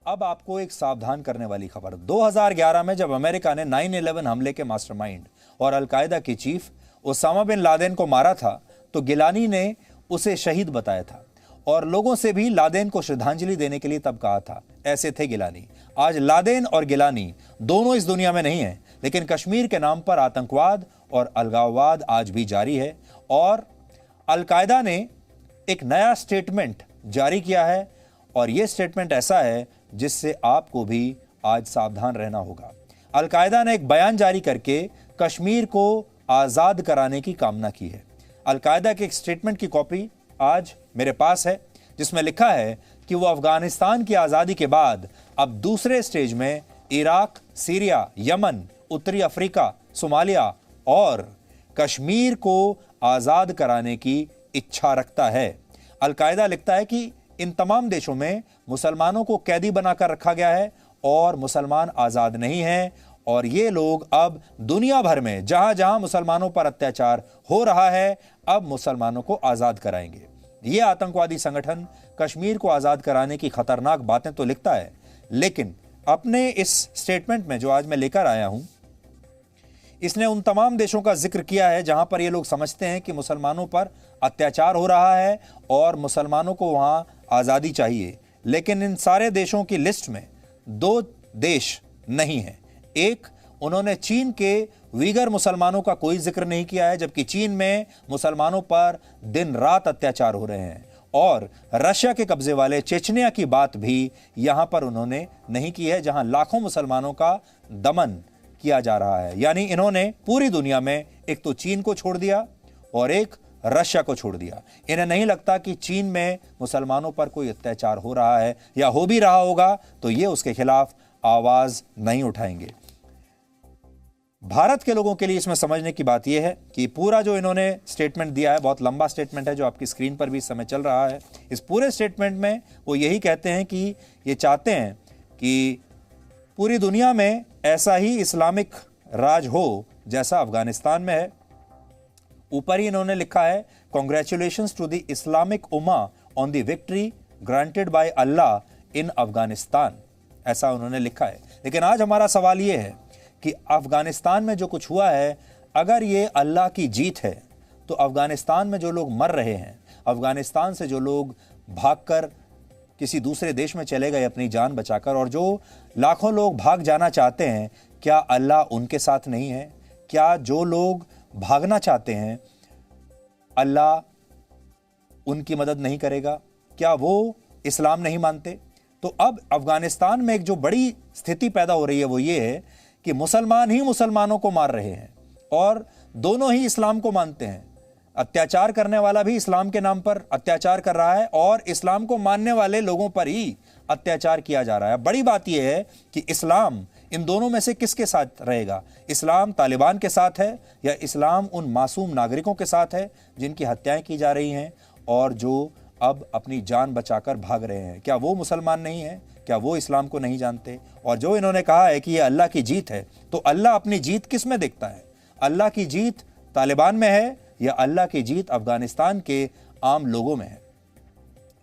अब आपको एक सावधान करने वाली खबर। 2011 में जब अमेरिका ने 9/11 हमले के मास्टरमाइंड और अलकायदा के चीफ ओसामा बिन लादेन को मारा था, तो गिलानी ने उसे शहीद बताया था और लोगों से भी लादेन को श्रद्धांजलि देने के लिए तब कहा था। ऐसे थे गिलानी। आज लादेन और गिलानी दोनों इस दुनिया में नहीं है, लेकिन कश्मीर के नाम पर आतंकवाद और अलगाववाद आज भी जारी है और अलकायदा ने एक नया स्टेटमेंट जारी किया है और यह स्टेटमेंट ऐसा है जिससे आपको भी आज सावधान रहना होगा। अलकायदा ने एक बयान जारी करके कश्मीर को आजाद कराने की कामना की है। अलकायदा के एक स्टेटमेंट की कॉपी आज मेरे पास है, जिसमें लिखा है कि वो अफगानिस्तान की आजादी के बाद अब दूसरे स्टेज में इराक, सीरिया, यमन, उत्तरी अफ्रीका, सोमालिया और कश्मीर को आजाद कराने की इच्छा रखता है। अलकायदा लिखता है कि इन तमाम देशों में मुसलमानों को कैदी बनाकर रखा गया है और मुसलमान आजाद नहीं हैं और ये लोग अब दुनिया भर में जहां जहां मुसलमानों पर अत्याचार हो रहा है, अब मुसलमानों को आजाद कराएंगे। ये आतंकवादी संगठन कश्मीर को आजाद कराने की खतरनाक बातें तो लिखता है, लेकिन अपने इस स्टेटमेंट में जो आज मैं लेकर आया हूं, इसने उन तमाम देशों का जिक्र किया है जहां पर ये लोग समझते हैं कि मुसलमानों पर अत्याचार हो रहा है और मुसलमानों को वहां आज़ादी चाहिए। लेकिन इन सारे देशों की लिस्ट में दो देश नहीं है। एक, उन्होंने चीन के वीगर मुसलमानों का कोई जिक्र नहीं किया है, जबकि चीन में मुसलमानों पर दिन रात अत्याचार हो रहे हैं, और रशिया के कब्जे वाले चेचनिया की बात भी यहां पर उन्होंने नहीं की है, जहां लाखों मुसलमानों का दमन किया जा रहा है। यानी इन्होंने पूरी दुनिया में एक तो चीन को छोड़ दिया और एक रशिया को छोड़ दिया। इन्हें नहीं लगता कि चीन में मुसलमानों पर कोई अत्याचार हो रहा है, या हो भी रहा होगा तो ये उसके खिलाफ आवाज नहीं उठाएंगे। भारत के लोगों के लिए इसमें समझने की बात यह है कि पूरा जो इन्होंने स्टेटमेंट दिया है, बहुत लंबा स्टेटमेंट है जो आपकी स्क्रीन पर भी इस समय चल रहा है। इस पूरे स्टेटमेंट में वो यही कहते हैं कि ये चाहते हैं कि पूरी दुनिया में ऐसा ही इस्लामिक राज हो जैसा अफगानिस्तान में है। ऊपर ही इन्होंने लिखा है, congratulations to the Islamic ummah on the victory granted by Allah in Afghanistan, ऐसा उन्होंने लिखा है। लेकिन आज हमारा सवाल यह है कि अफगानिस्तान में जो कुछ हुआ है, अगर ये अल्लाह की जीत है तो अफगानिस्तान में जो लोग मर रहे हैं, अफगानिस्तान से जो लोग भागकर किसी दूसरे देश में चले गए अपनी जान बचाकर, और जो लाखों लोग भाग जाना चाहते हैं, क्या अल्लाह उनके साथ नहीं है? क्या जो लोग भागना चाहते हैं अल्लाह उनकी मदद नहीं करेगा? क्या वो इस्लाम नहीं मानते? तो अब अफगानिस्तान में एक जो बड़ी स्थिति पैदा हो रही है वो ये है कि मुसलमान ही मुसलमानों को मार रहे हैं और दोनों ही इस्लाम को मानते हैं। अत्याचार करने वाला भी इस्लाम के नाम पर अत्याचार कर रहा है और इस्लाम को मानने वाले लोगों पर ही अत्याचार किया जा रहा है। बड़ी बात यह है कि इस्लाम इन दोनों में से किसके साथ रहेगा? इस्लाम तालिबान के साथ है या इस्लाम उन मासूम नागरिकों के साथ है जिनकी हत्याएं की जा रही हैं और जो अब अपनी जान बचाकर भाग रहे हैं? क्या वो मुसलमान नहीं है? क्या वो इस्लाम को नहीं जानते? और जो इन्होंने कहा है कि ये अल्लाह की जीत है, तो अल्लाह अपनी जीत किस में देखता है? अल्लाह की जीत तालिबान में है या अल्लाह की जीत अफगानिस्तान के आम लोगों में है?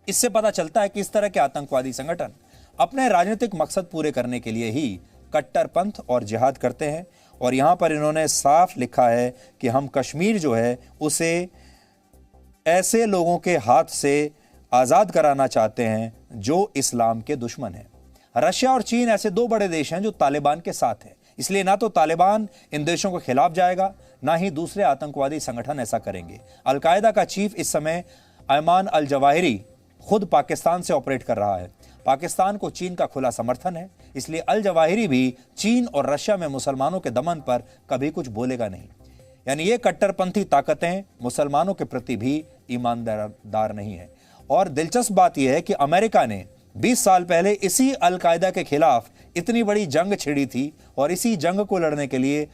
इससे पता चलता है कि इस तरह के आतंकवादी संगठन अपने राजनीतिक मकसद पूरे करने के लिए ही कट्टरपंथ और जिहाद करते हैं। और यहां पर इन्होंने साफ लिखा है कि हम कश्मीर जो है उसे ऐसे लोगों के हाथ से आजाद कराना चाहते हैं जो इस्लाम के दुश्मन हैं। रशिया और चीन ऐसे दो बड़े देश हैं जो तालिबान के साथ हैं, इसलिए ना तो तालिबान इन देशों के खिलाफ जाएगा, ना ही दूसरे आतंकवादी संगठन ऐसा करेंगे। अलकायदा का चीफ इस समय अयमान अल जवाहिरी खुद पाकिस्तान से ऑपरेट कर रहा है। पाकिस्तान को चीन का खुला समर्थन है, इसलिए अल जवाहिरी भी चीन और रशिया में मुसलमानों के दमन पर कभी कुछ बोलेगा नहीं। यानी ये कट्टरपंथी ताकतें मुसलमानों के प्रति भी ईमानदार नहीं है। और दिलचस्प बात यह है कि अमेरिका ने 20 साल पहले इसी अलकायदा के खिलाफ इतनी बड़ी जंग छिड़ी थी और इसी जंग को लड़ने के लिए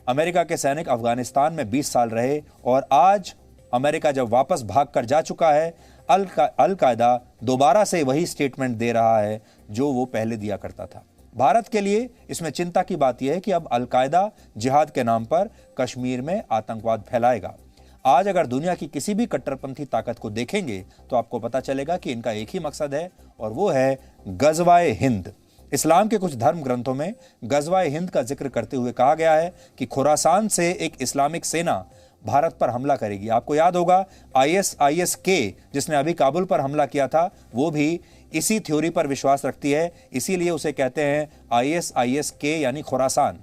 अमेरिका के सैनिक अफगानिस्तान में 20 साल रहे, और आज अमेरिका जब वापस भागकर जा चुका है, अलकायदा दोबारा से वही स्टेटमेंट दे रहा है जो वो पहले दिया करता था। भारत के लिए इसमें चिंता की बात यह है कि अब अलकायदा जिहाद के नाम पर कश्मीर में आतंकवाद फैलाएगा। आज अगर दुनिया की किसी भी कट्टरपंथी ताकत को देखेंगे तो आपको पता चलेगा कि इनका एक ही मकसद है और वो है गजवाए हिंद। इस्लाम के कुछ धर्म ग्रंथों में गजवाए हिंद का जिक्र करते हुए कहा गया है कि खुरासान से एक इस्लामिक सेना भारत पर हमला करेगी। आपको याद होगा ISIS-K जिसने अभी काबुल पर हमला किया था, वो भी इसी थ्योरी पर विश्वास रखती है, इसीलिए उसे कहते हैं ISIS-K यानी खुरासान।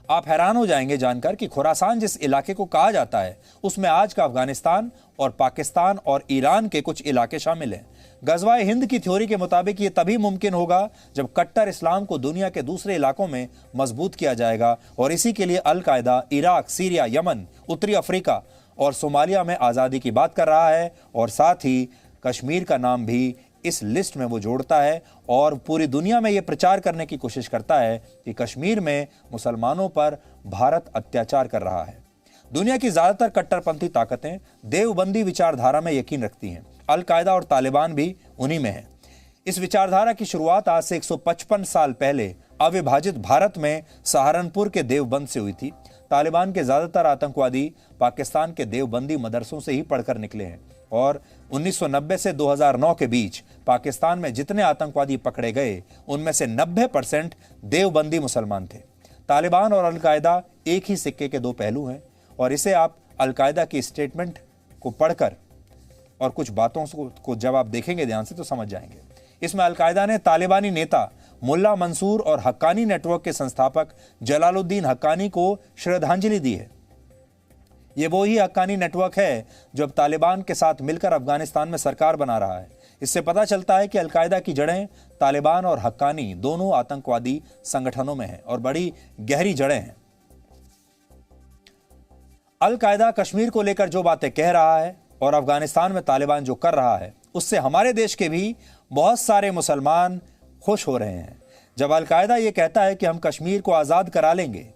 आप हैरान हो जाएंगे जानकर कि खुरासान जिस इलाके को कहा जाता है उसमें आज का अफगानिस्तान और पाकिस्तान और ईरान के कुछ इलाके शामिल हैं। गजवाए हिंद की थ्योरी के मुताबिक ये तभी मुमकिन होगा जब कट्टर इस्लाम को दुनिया के दूसरे इलाकों में मजबूत किया जाएगा और इसी के लिए अल कायदा इराक, सीरिया, यमन, उत्तरी अफ्रीका और सोमालिया में आज़ादी की बात कर रहा है और साथ ही कश्मीर का नाम भी इस लिस्ट में वो जोड़ता है और पूरी दुनिया में ये प्रचार करने की कोशिश करता है कि कश्मीर में मुसलमानों पर भारत अत्याचार कर रहा है। दुनिया की ज्यादातर कट्टरपंथी ताकतें देवबंदी विचारधारा में यकीन रखती हैं। अल कायदा और तालिबान भी उन्हीं में है। इस विचारधारा की शुरुआत आज से 155 साल पहले अविभाजित भारत में सहारनपुर के देवबंद से हुई थी। तालिबान के ज्यादातर आतंकवादी पाकिस्तान के देवबंदी मदरसों से ही पढ़कर निकले हैं और 1990 से 2009 के बीच पाकिस्तान में जितने आतंकवादी पकड़े गए उनमें से 90% देवबंदी मुसलमान थे। तालिबान और अल कायदा एक ही सिक्के के दो पहलू हैं और इसे आप अल कायदा की स्टेटमेंट को पढ़कर और कुछ बातों को जब आप देखेंगे ध्यान से तो समझ जाएंगे। इसमें अल कायदा ने तालिबानी नेता मुल्ला मंसूर और हक्कानी नेटवर्क के संस्थापक जलालुद्दीन हक्कानी को श्रद्धांजलि दी है। ये वो ही हक्कानी नेटवर्क है जो अब तालिबान के साथ मिलकर अफगानिस्तान में सरकार बना रहा है। इससे पता चलता है कि अल कायदा की जड़ें तालिबान और हक्कानी दोनों आतंकवादी संगठनों में हैं और बड़ी गहरी जड़ें हैं। अल कायदा कश्मीर को लेकर जो बातें कह रहा है और अफगानिस्तान में तालिबान जो कर रहा है उससे हमारे देश के भी बहुत सारे मुसलमान खुश हो रहे हैं। जब अल कायदा ये कहता है कि हम कश्मीर को आज़ाद करा लेंगे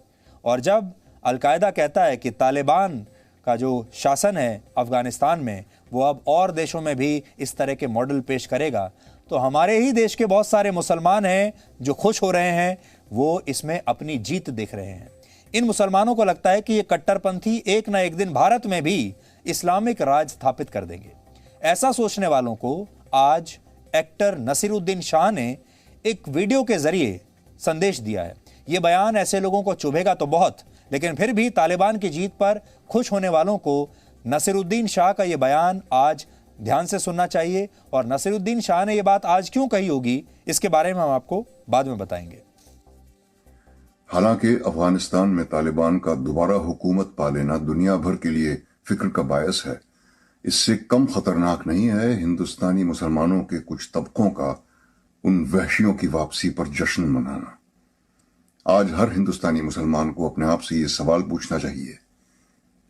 और जब अल कायदा कहता है कि तालिबान का जो शासन है अफगानिस्तान में वो अब और देशों में भी इस तरह के मॉडल पेश करेगा, तो हमारे ही देश के बहुत सारे मुसलमान हैं जो खुश हो रहे हैं, वो इसमें अपनी जीत देख रहे हैं। इन मुसलमानों को लगता है कि ये कट्टरपंथी एक ना एक दिन भारत में भी इस्लामिक राज स्थापित कर देंगे। ऐसा सोचने वालों को आज एक्टर नसीरुद्दीन शाह ने एक वीडियो के जरिए संदेश दिया है। ये बयान ऐसे लोगों को चुभेगा तो बहुत, लेकिन फिर भी तालिबान की जीत पर खुश होने वालों को नसीरुद्दीन शाह का यह बयान आज ध्यान से सुनना चाहिए और नसीरुद्दीन शाह ने यह बात आज क्यों कही होगी इसके बारे में हम आपको बाद में बताएंगे। हालांकि अफगानिस्तान में तालिबान का दोबारा हुकूमत पा लेना दुनिया भर के लिए फिक्र का बायस है, इससे कम खतरनाक नहीं है हिंदुस्तानी मुसलमानों के कुछ तबकों का उन वहशियों की वापसी पर जश्न मनाना। आज हर हिंदुस्तानी मुसलमान को अपने आप से ये सवाल पूछना चाहिए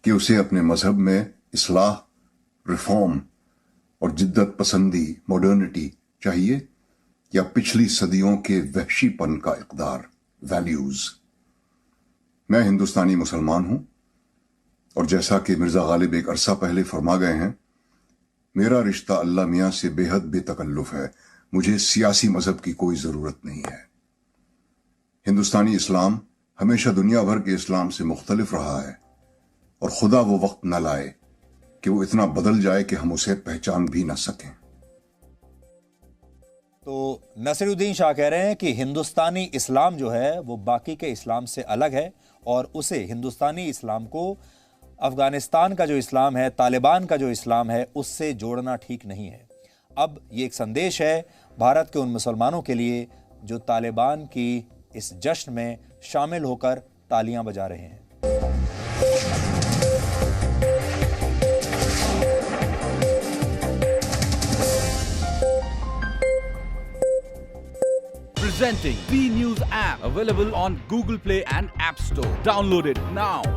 कि उसे अपने मजहब में इस्लाह, रिफॉर्म और जिद्दत पसंदी, मॉडर्निटी चाहिए या पिछली सदियों के वहशीपन का इक़दार, वैल्यूज। मैं हिंदुस्तानी मुसलमान हूं और जैसा कि मिर्जा गालिब एक अरसा पहले फरमा गए हैं, मेरा रिश्ता अल्लाह मियां से बेहद बेतकल्लुफ है। मुझे सियासी मजहब की कोई जरूरत नहीं है। हिंदुस्तानी इस्लाम हमेशा दुनिया भर के इस्लाम से मुख्तलिफ रहा है और खुदा वो वक्त न लाए कि वो इतना बदल जाए कि हम उसे पहचान भी न सकें। तो नसीरुद्दीन शाह कह रहे हैं कि हिंदुस्तानी इस्लाम जो है वो बाकी के इस्लाम से अलग है और उसे हिंदुस्तानी इस्लाम को अफगानिस्तान का जो इस्लाम है, तालिबान का जो इस्लाम है, उससे जोड़ना ठीक नहीं है। अब ये एक संदेश है भारत के उन मुसलमानों के लिए जो तालिबान की इस जश्न में शामिल होकर तालियां बजा रहे हैं। Presenting B News app, available on Google Play and App Store. Download it now.